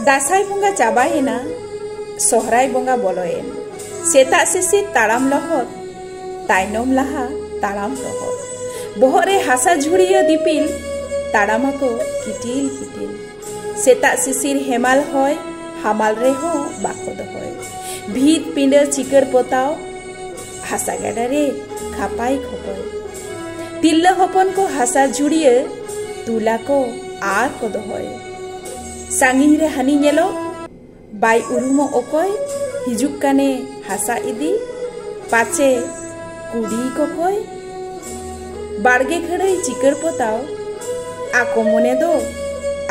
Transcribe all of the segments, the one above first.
दासाई बंगा चाबायेना सोहराय बंगा बोलोयेन सेता सिसी ताड़ाम लहर तायनम लहा ताड़ाम लहर बोहरे हासा झुड़िया दिपिल ताड़ामाको किटिल किटिल सेता सिसिर हेमाल होय हामाल रे हो बाको दहोय भीत पिंडर चिकर पोताव हासा गाडा रे खापाई खपय तिल्ला हपन को हासा झुड़िया तुला को आर को दहोय सांगिन रे हानी नेलो बाय उरुमो ओकोय हिजुक काने हासा इदी पाचे कुड़ी को कोय बाड़गे खड़ाई चिकर पोताव आको मने दो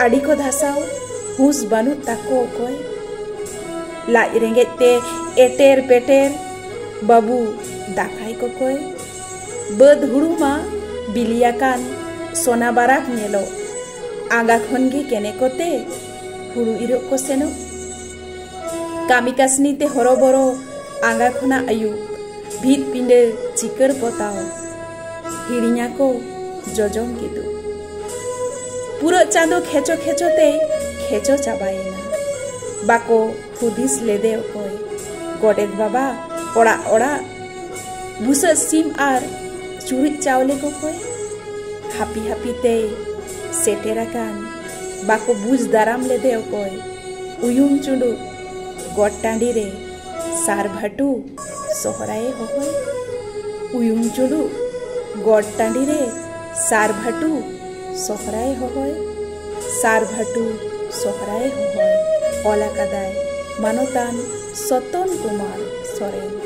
आड़ी को धासाव हुस बानु ताको ओकोय लाज रेंगेते एटेर पेटेर बाबू दाकाय को कोय बद हुड़ुमा बिलियाकान सोना बाराक नेलो आंगा खनगे केने कोते हुड़ु इरो को सेनो कामी कासनी ते हरोबरो आंगा खना आयु भीत पिंडे चिकर पोताव हिड़िया को जजम किदु पूरा चांदो खेचो खेचो ते खेचो चाबायेना बाको हुदिस लेदे ओकोय गोडेत बाबा ओड़ा ओड़ा भूसा सिम आर चुरित चावले को कोय हापी हापी ते सेटेराकान बाको बुझ दाराम लेदे ओकोय उयुम चुंडू गोट टांडी रे सार भाटू सोहराए होय उयुम चुंडू गोट टांडी रे सार भाटू सोहराए होय सार भाटू सोहराए होय ओला कदाय मानोतान सतन कुमार सोरेन।